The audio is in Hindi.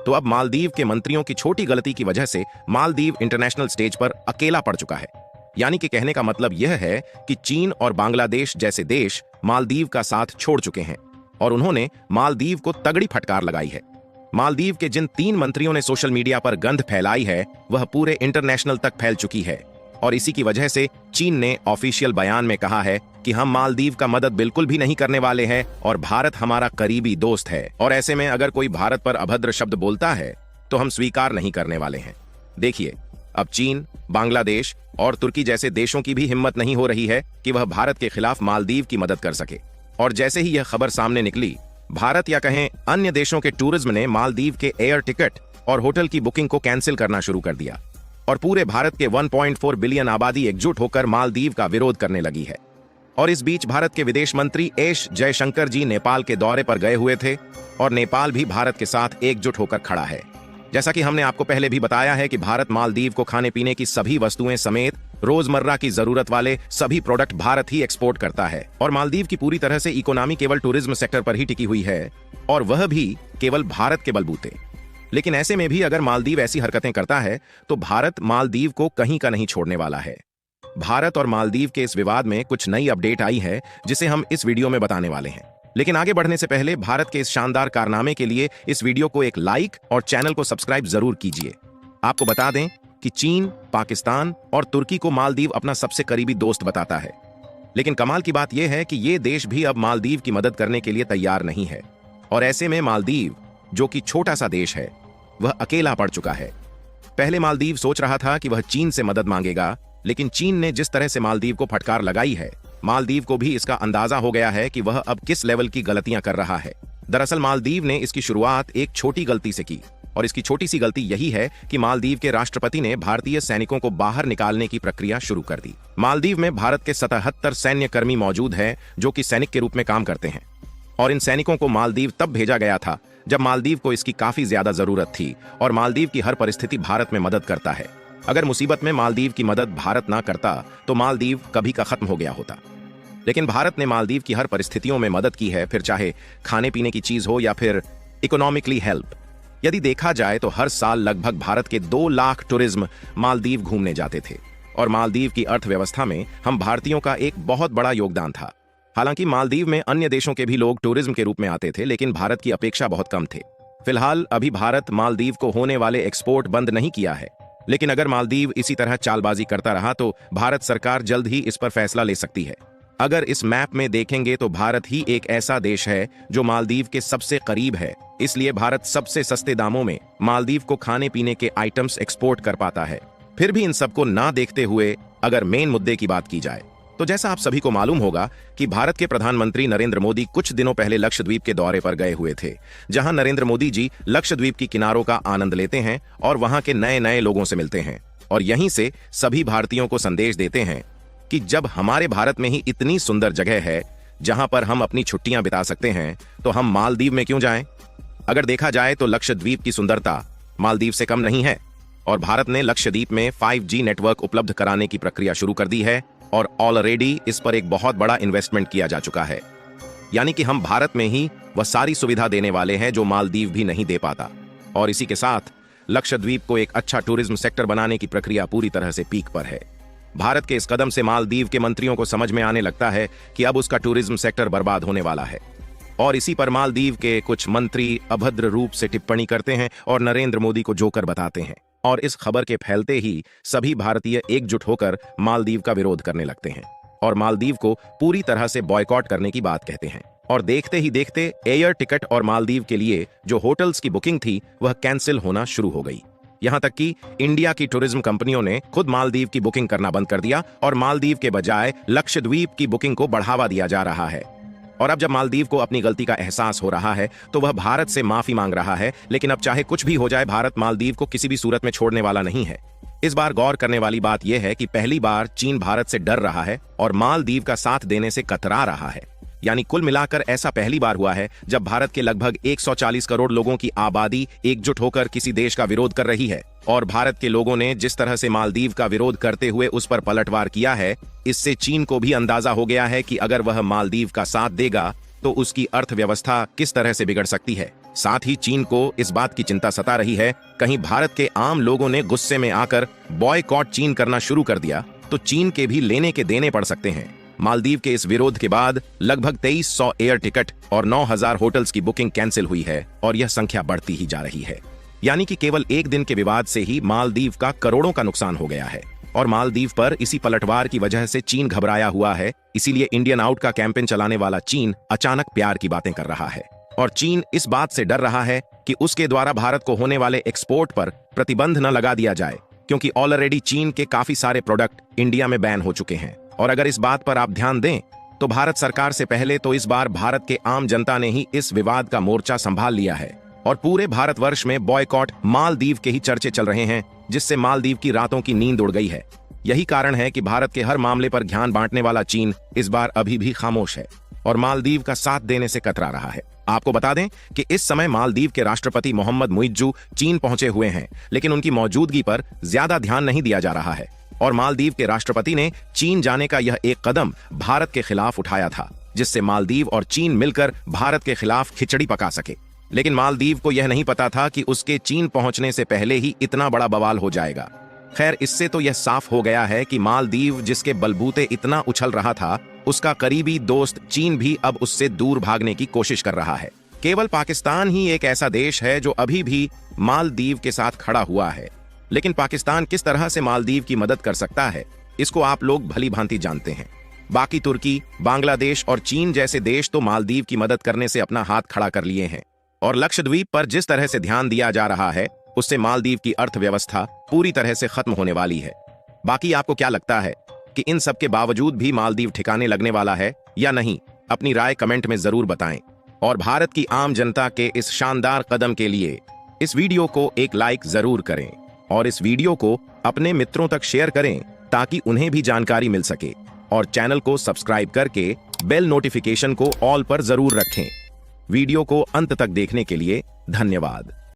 तो अब मालदीव के मंत्रियों की छोटी गलती की वजह से मालदीव इंटरनेशनल स्टेज पर अकेला पड़ चुका है। यानी कि कहने का मतलब यह है कि चीन और बांग्लादेश जैसे देश मालदीव का साथ छोड़ चुके हैं और उन्होंने मालदीव को तगड़ी फटकार लगाई है। मालदीव के जिन 3 मंत्रियों ने सोशल मीडिया पर गंध फैलाई है वह पूरे इंटरनेशनल तक फैल चुकी है और इसी की वजह से चीन ने ऑफिशियल बयान में कहा है कि हम मालदीव का मदद बिल्कुल भी नहीं करने वाले हैं और भारत हमारा करीबी दोस्त है और ऐसे में अगर कोई भारत पर अभद्र शब्द बोलता है तो हम स्वीकार नहीं करने वाले हैं। देखिए, अब चीन, बांग्लादेश और तुर्की जैसे देशों की भी हिम्मत नहीं हो रही है कि वह भारत के खिलाफ मालदीव की मदद कर सके। और जैसे ही यह खबर सामने निकली, भारत या कहें अन्य देशों के टूरिज्म ने मालदीव के एयर टिकट और होटल की बुकिंग को कैंसिल करना शुरू कर दिया और पूरे भारत के 1.4 बिलियन आबादी एकजुट होकर मालदीव का विरोध करने लगी है। और इस बीच भारत के विदेश मंत्री एस जयशंकर जी नेपाल के दौरे पर गए हुए थे और नेपाल भी भारत के साथ एकजुट होकर खड़ा है। जैसा कि हमने आपको पहले भी बताया है कि भारत मालदीव को खाने पीने की सभी वस्तुएं समेत रोजमर्रा की जरूरत वाले सभी प्रोडक्ट भारत ही एक्सपोर्ट करता है और मालदीव की पूरी तरह से इकोनॉमी केवल टूरिज्म सेक्टर पर ही टिकी हुई है और वह भी केवल भारत के बलबूते। लेकिन ऐसे में भी अगर मालदीव ऐसी हरकतें करता है तो भारत मालदीव को कहीं का नहीं छोड़ने वाला है। भारत और मालदीव के इस विवाद में कुछ नई अपडेट आई है जिसे हम इस वीडियो में बताने वाले हैं। लेकिन आगे बढ़ने से पहले भारत के इस शानदार कारनामे के लिए इस वीडियो को एक लाइक और चैनल को सब्सक्राइब जरूर कीजिए। आपको बता दें कि चीन, पाकिस्तान और तुर्की को मालदीव अपना सबसे करीबी दोस्त बताता है, लेकिन कमाल की बात यह है कि ये देश भी अब मालदीव की मदद करने के लिए तैयार नहीं है और ऐसे में मालदीव, जो कि छोटा सा देश है, वह अकेला पड़ चुका है। पहले मालदीव सोच रहा था कि वह चीन से मदद मांगेगा, लेकिन चीन ने जिस तरह से मालदीव को फटकार लगाई है, मालदीव को भी इसका अंदाजा हो गया है कि वह अब किस लेवल की गलतियां कर रहा है। दरअसल मालदीव ने इसकी शुरुआत एक छोटी गलती से की और इसकी छोटी सी गलती यही है कि मालदीव के राष्ट्रपति ने भारतीय सैनिकों को बाहर निकालने की प्रक्रिया शुरू कर दी। मालदीव में भारत के 77 सैन्य कर्मी मौजूद हैं जो कि सैनिक के रूप में काम करते हैं और इन सैनिकों को मालदीव तब भेजा गया था जब मालदीव को इसकी काफी ज्यादा जरूरत थी और मालदीव की हर परिस्थिति भारत में मदद करता है। अगर मुसीबत में मालदीव की मदद भारत ना करता तो मालदीव कभी का खत्म हो गया होता, लेकिन भारत ने मालदीव की हर परिस्थितियों में मदद की है, फिर चाहे खाने पीने की चीज हो या फिर इकोनॉमिकली हेल्प। यदि देखा जाए तो हर साल लगभग भारत के 2 लाख टूरिज्म मालदीव घूमने जाते थे और मालदीव की अर्थव्यवस्था में हम भारतीयों का एक बहुत बड़ा योगदान था। हालांकि मालदीव में अन्य देशों के भी लोग टूरिज्म के रूप में आते थे, लेकिन भारत की अपेक्षा बहुत कम थे। फिलहाल अभी भारत मालदीव को होने वाले एक्सपोर्ट बंद नहीं किया है, लेकिन अगर मालदीव इसी तरह चालबाजी करता रहा तो भारत सरकार जल्द ही इस पर फैसला ले सकती है। अगर इस मैप में देखेंगे तो भारत ही एक ऐसा देश है जो मालदीव के सबसे करीब है, इसलिए भारत सबसे सस्ते दामों में मालदीव को खाने पीने के आइटम्स एक्सपोर्ट कर पाता है। फिर भी इन सबको ना देखते हुए अगर मेन मुद्दे की बात की जाए तो जैसा आप सभी को मालूम होगा कि भारत के प्रधानमंत्री नरेंद्र मोदी कुछ दिनों पहले लक्षद्वीप के दौरे पर गए हुए थे, जहां नरेंद्र मोदी जी लक्षद्वीप की किनारों का आनंद लेते हैं और वहां के नए नए लोगों से मिलते हैं और यहीं से सभी भारतीयों को संदेश देते हैं कि जब हमारे भारत में ही इतनी सुंदर जगह है जहां पर हम अपनी छुट्टियां बिता सकते हैं तो हम मालदीव में क्यों जाएं? अगर देखा जाए तो लक्षद्वीप की सुंदरता मालदीव से कम नहीं है और भारत ने लक्षद्वीप में 5G नेटवर्क उपलब्ध कराने की प्रक्रिया शुरू कर दी है और ऑलरेडी इस पर एक बहुत बड़ा इन्वेस्टमेंट किया जा चुका है। यानी कि हम भारत में ही वह सारी सुविधा देने वाले हैं जो मालदीव भी नहीं दे पाता और इसी के साथ लक्षद्वीप को एक अच्छा टूरिज्म सेक्टर बनाने की प्रक्रिया पूरी तरह से पीक पर है। भारत के इस कदम से मालदीव के मंत्रियों को समझ में आने लगता है कि अब उसका टूरिज्म सेक्टर बर्बाद होने वाला है और इसी पर मालदीव के कुछ मंत्री अभद्र रूप से टिप्पणी करते हैं और नरेंद्र मोदी को जोकर बताते हैं और इस खबर के फैलते ही सभी भारतीय एकजुट होकर मालदीव का विरोध करने लगते हैं और मालदीव को पूरी तरह से बॉयकॉट करने की बात कहते हैं और देखते ही देखते एयर टिकट और मालदीव के लिए जो होटल्स की बुकिंग थी वह कैंसिल होना शुरू हो गई। यहां तक कि इंडिया की टूरिज्म कंपनियों ने खुद मालदीव की बुकिंग करना बंद कर दिया और मालदीव के बजाय लक्षद्वीप की बुकिंग को बढ़ावा दिया जा रहा है। और अब जब मालदीव को अपनी गलती का एहसास हो रहा है तो वह भारत से माफी मांग रहा है, लेकिन अब चाहे कुछ भी हो जाए भारत मालदीव को किसी भी सूरत में छोड़ने वाला नहीं है। इस बार गौर करने वाली बात यह है कि पहली बार चीन भारत से डर रहा है और मालदीव का साथ देने से कतरा रहा है। यानी कुल मिलाकर ऐसा पहली बार हुआ है जब भारत के लगभग 140 करोड़ लोगों की आबादी एकजुट होकर किसी देश का विरोध कर रही है और भारत के लोगों ने जिस तरह से मालदीव का विरोध करते हुए उस पर पलटवार किया है, इससे चीन को भी अंदाजा हो गया है कि अगर वह मालदीव का साथ देगा तो उसकी अर्थव्यवस्था किस तरह से बिगड़ सकती है। साथ ही चीन को इस बात की चिंता सता रही है, कहीं भारत के आम लोगों ने गुस्से में आकर बॉयकॉट चीन करना शुरू कर दिया तो चीन के भी लेने के देने पड़ सकते हैं। मालदीव के इस विरोध के बाद लगभग 2300 एयर टिकट और 9000 होटल्स की बुकिंग कैंसिल हुई है और यह संख्या बढ़ती ही जा रही है। यानी कि केवल एक दिन के विवाद से ही मालदीव का करोड़ों का नुकसान हो गया है और मालदीव पर इसी पलटवार की वजह से चीन घबराया हुआ है। इसीलिए इंडियन आउट का कैंपेन चलाने वाला चीन अचानक प्यार की बातें कर रहा है और चीन इस बात से डर रहा है कि उसके द्वारा भारत को होने वाले एक्सपोर्ट पर प्रतिबंध न लगा दिया जाए, क्योंकि ऑलरेडी चीन के काफी सारे प्रोडक्ट इंडिया में बैन हो चुके हैं। और अगर इस बात पर आप ध्यान दें तो भारत सरकार से पहले तो इस बार भारत के आम जनता ने ही इस विवाद का मोर्चा संभाल लिया है और पूरे भारतवर्ष में बॉयकॉट मालदीव के ही चर्चे चल रहे हैं, जिससे मालदीव की रातों की नींद उड़ गई है। यही कारण है कि भारत के हर मामले पर ध्यान बांटने वाला चीन इस बार अभी भी खामोश है और मालदीव का साथ देने से कतरा रहा है। आपको बता दें कि इस समय मालदीव के राष्ट्रपति मोहम्मद मुइज्जू चीन पहुंचे हुए हैं, लेकिन उनकी मौजूदगी पर ज्यादा ध्यान नहीं दिया जा रहा है और मालदीव के राष्ट्रपति ने चीन जाने का यह एक कदम भारत के खिलाफ उठाया था, जिससे मालदीव और चीन मिलकर भारत के खिलाफ खिचड़ी पका सके। लेकिन मालदीव को यह नहीं पता था कि उसके चीन पहुंचने से पहले ही इतना बड़ा बवाल हो जाएगा। खैर, इससे तो यह साफ हो गया है कि मालदीव जिसके बलबूते इतना उछल रहा था, उसका करीबी दोस्त चीन भी अब उससे दूर भागने की कोशिश कर रहा है। केवल पाकिस्तान ही एक ऐसा देश है जो अभी भी मालदीव के साथ खड़ा हुआ है, लेकिन पाकिस्तान किस तरह से मालदीव की मदद कर सकता है, इसको आप लोग भली भांति जानते हैं। बाकी तुर्की, बांग्लादेश और चीन जैसे देश तो मालदीव की मदद करने से अपना हाथ खड़ा कर लिए हैं और लक्षद्वीप पर जिस तरह से ध्यान दिया जा रहा है, उससे मालदीव की अर्थव्यवस्था पूरी तरह से खत्म होने वाली है। बाकी आपको क्या लगता है कि इन सब के बावजूद भी मालदीव ठिकाने लगने वाला है या नहीं? अपनी राय कमेंट में जरूर बताएं और भारत की आम जनता के इस शानदार कदम के लिए इस वीडियो को एक लाइक जरूर करें और इस वीडियो को अपने मित्रों तक शेयर करें ताकि उन्हें भी जानकारी मिल सके और चैनल को सब्सक्राइब करके बेल नोटिफिकेशन को ऑल पर जरूर रखें। वीडियो को अंत तक देखने के लिए धन्यवाद।